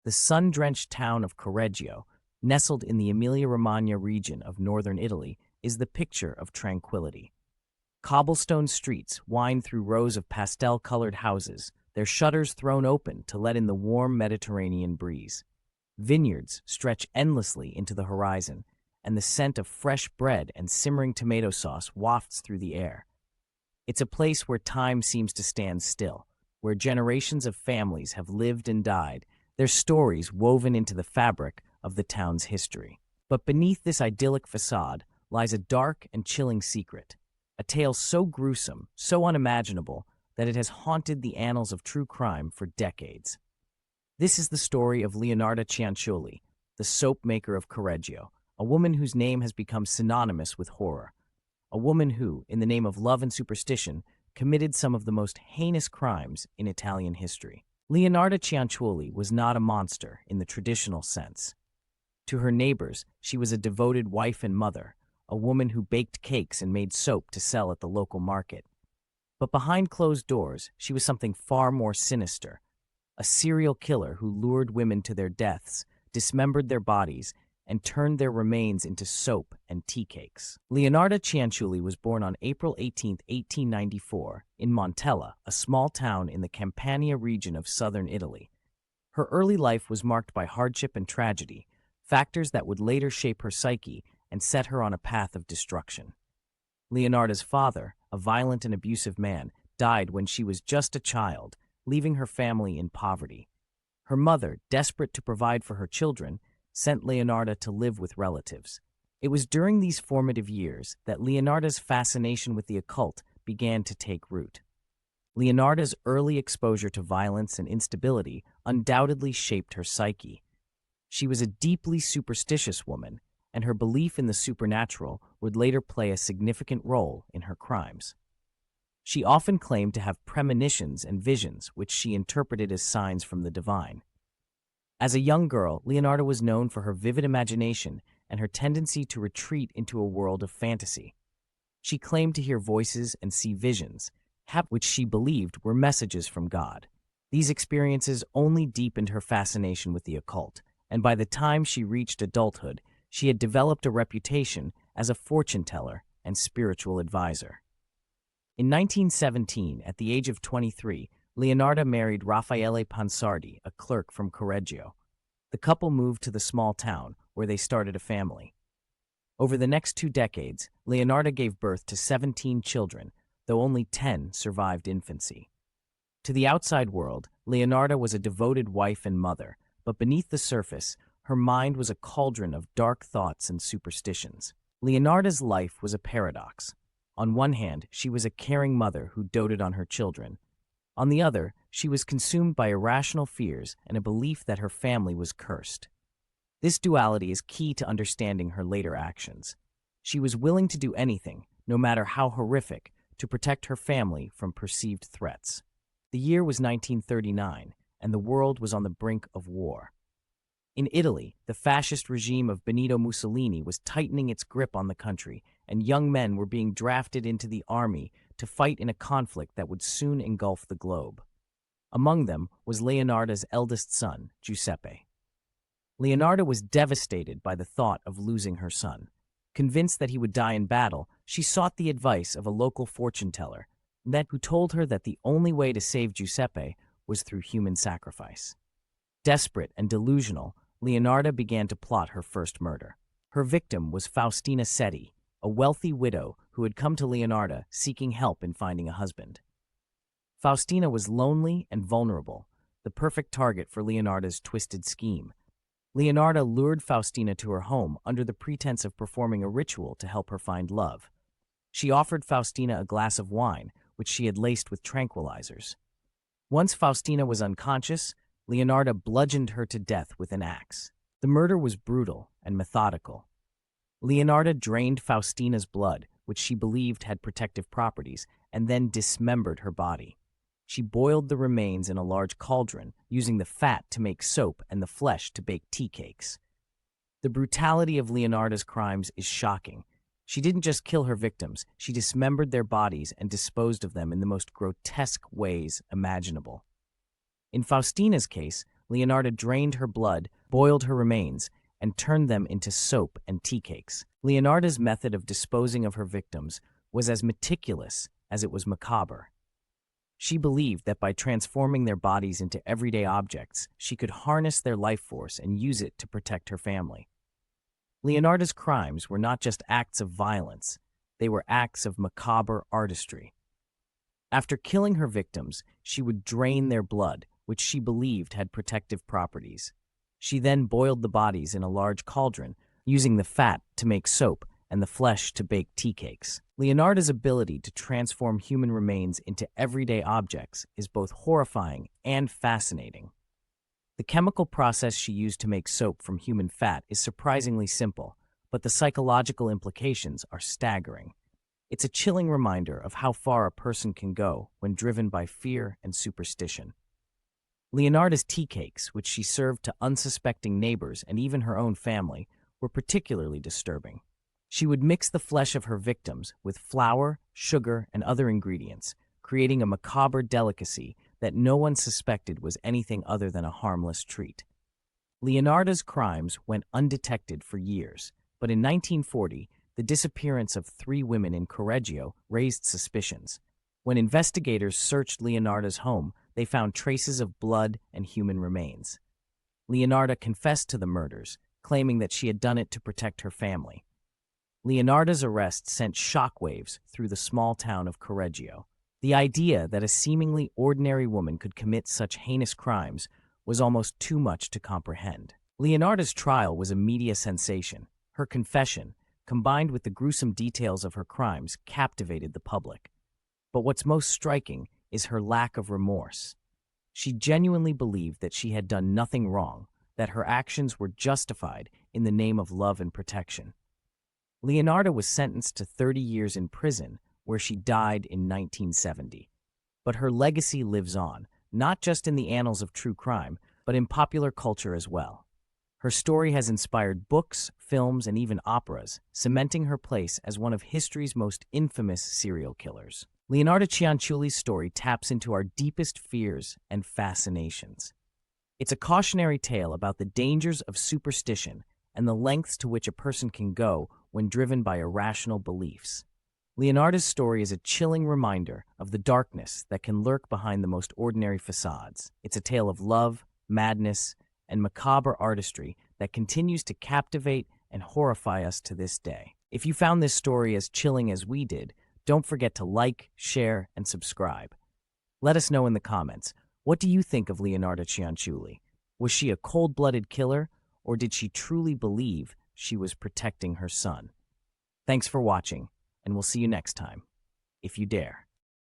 The sun-drenched town of Correggio, nestled in the Emilia-Romagna region of northern Italy, is the picture of tranquility. Cobblestone streets wind through rows of pastel-colored houses, their shutters thrown open to let in the warm Mediterranean breeze. Vineyards stretch endlessly into the horizon, and the scent of fresh bread and simmering tomato sauce wafts through the air. It's a place where time seems to stand still, where generations of families have lived and died, their stories woven into the fabric of the town's history. But beneath this idyllic facade lies a dark and chilling secret, a tale so gruesome, so unimaginable, that it has haunted the annals of true crime for decades. This is the story of Leonarda Cianciulli, the Soap-Maker of Correggio, a woman whose name has become synonymous with horror. A woman who, in the name of love and superstition, committed some of the most heinous crimes in Italian history. Leonarda Cianciulli was not a monster in the traditional sense. To her neighbors, she was a devoted wife and mother, a woman who baked cakes and made soap to sell at the local market. But behind closed doors, she was something far more sinister, a serial killer who lured women to their deaths, dismembered their bodies, and turned their remains into soap and tea cakes. Leonarda Cianciulli was born on April 18, 1894, in Montella, a small town in the Campania region of southern Italy. Her early life was marked by hardship and tragedy, factors that would later shape her psyche and set her on a path of destruction. Leonarda's father, a violent and abusive man, died when she was just a child, leaving her family in poverty. Her mother, desperate to provide for her children, sent Leonarda to live with relatives. It was during these formative years that Leonarda's fascination with the occult began to take root. Leonarda's early exposure to violence and instability undoubtedly shaped her psyche. She was a deeply superstitious woman, and her belief in the supernatural would later play a significant role in her crimes. She often claimed to have premonitions and visions which she interpreted as signs from the divine. As a young girl, Leonarda was known for her vivid imagination and her tendency to retreat into a world of fantasy. She claimed to hear voices and see visions, which she believed were messages from God. These experiences only deepened her fascination with the occult, and by the time she reached adulthood, she had developed a reputation as a fortune teller and spiritual advisor. In 1917, at the age of 23, Leonarda married Raffaele Pansardi, a clerk from Correggio. The couple moved to the small town, where they started a family. Over the next 2 decades, Leonarda gave birth to 17 children, though only 10 survived infancy. To the outside world, Leonarda was a devoted wife and mother, but beneath the surface, her mind was a cauldron of dark thoughts and superstitions. Leonarda's life was a paradox. On one hand, she was a caring mother who doted on her children. On the other, she was consumed by irrational fears and a belief that her family was cursed. This duality is key to understanding her later actions. She was willing to do anything, no matter how horrific, to protect her family from perceived threats. The year was 1939, and the world was on the brink of war. In Italy, the fascist regime of Benito Mussolini was tightening its grip on the country, and young men were being drafted into the army to fight in a conflict that would soon engulf the globe. Among them was Leonarda's eldest son, Giuseppe. Leonarda was devastated by the thought of losing her son. Convinced that he would die in battle, she sought the advice of a local fortune teller, who told her that the only way to save Giuseppe was through human sacrifice. Desperate and delusional, Leonarda began to plot her first murder. Her victim was Faustina Setti, a wealthy widow who had come to Leonarda seeking help in finding a husband. Faustina was lonely and vulnerable, the perfect target for Leonarda's twisted scheme. Leonarda lured Faustina to her home under the pretense of performing a ritual to help her find love. She offered Faustina a glass of wine, which she had laced with tranquilizers. Once Faustina was unconscious, Leonarda bludgeoned her to death with an axe. The murder was brutal and methodical. Leonarda drained Faustina's blood, which she believed had protective properties, and then dismembered her body. She boiled the remains in a large cauldron, using the fat to make soap and the flesh to bake tea cakes. The brutality of Leonarda's crimes is shocking. She didn't just kill her victims, she dismembered their bodies and disposed of them in the most grotesque ways imaginable. In Faustina's case, Leonarda drained her blood, boiled her remains, and turned them into soap and tea cakes. Leonarda's method of disposing of her victims was as meticulous as it was macabre. She believed that by transforming their bodies into everyday objects, she could harness their life force and use it to protect her family. Leonarda's crimes were not just acts of violence, they were acts of macabre artistry. After killing her victims, she would drain their blood, which she believed had protective properties. She then boiled the bodies in a large cauldron, using the fat to make soap and the flesh to bake tea cakes. Leonarda's ability to transform human remains into everyday objects is both horrifying and fascinating. The chemical process she used to make soap from human fat is surprisingly simple, but the psychological implications are staggering. It's a chilling reminder of how far a person can go when driven by fear and superstition. Leonarda's tea cakes, which she served to unsuspecting neighbors and even her own family, were particularly disturbing. She would mix the flesh of her victims with flour, sugar, and other ingredients, creating a macabre delicacy that no one suspected was anything other than a harmless treat. Leonarda's crimes went undetected for years, but in 1940, the disappearance of 3 women in Correggio raised suspicions. When investigators searched Leonarda's home, they found traces of blood and human remains. Leonarda confessed to the murders, claiming that she had done it to protect her family. Leonarda's arrest sent shockwaves through the small town of Correggio. The idea that a seemingly ordinary woman could commit such heinous crimes was almost too much to comprehend. Leonarda's trial was a media sensation. Her confession, combined with the gruesome details of her crimes, captivated the public. But what's most striking is her lack of remorse. She genuinely believed that she had done nothing wrong, that her actions were justified in the name of love and protection. Leonarda was sentenced to 30 years in prison, where she died in 1970. But her legacy lives on, not just in the annals of true crime, but in popular culture as well. Her story has inspired books, films, and even operas, cementing her place as one of history's most infamous serial killers. Leonarda Cianciulli's story taps into our deepest fears and fascinations. It's a cautionary tale about the dangers of superstition and the lengths to which a person can go when driven by irrational beliefs. Leonarda's story is a chilling reminder of the darkness that can lurk behind the most ordinary facades. It's a tale of love, madness, and macabre artistry that continues to captivate and horrify us to this day. If you found this story as chilling as we did, don't forget to like, share, and subscribe. Let us know in the comments, what do you think of Leonarda Cianciulli? Was she a cold-blooded killer, or did she truly believe she was protecting her son? Thanks for watching, and we'll see you next time, if you dare.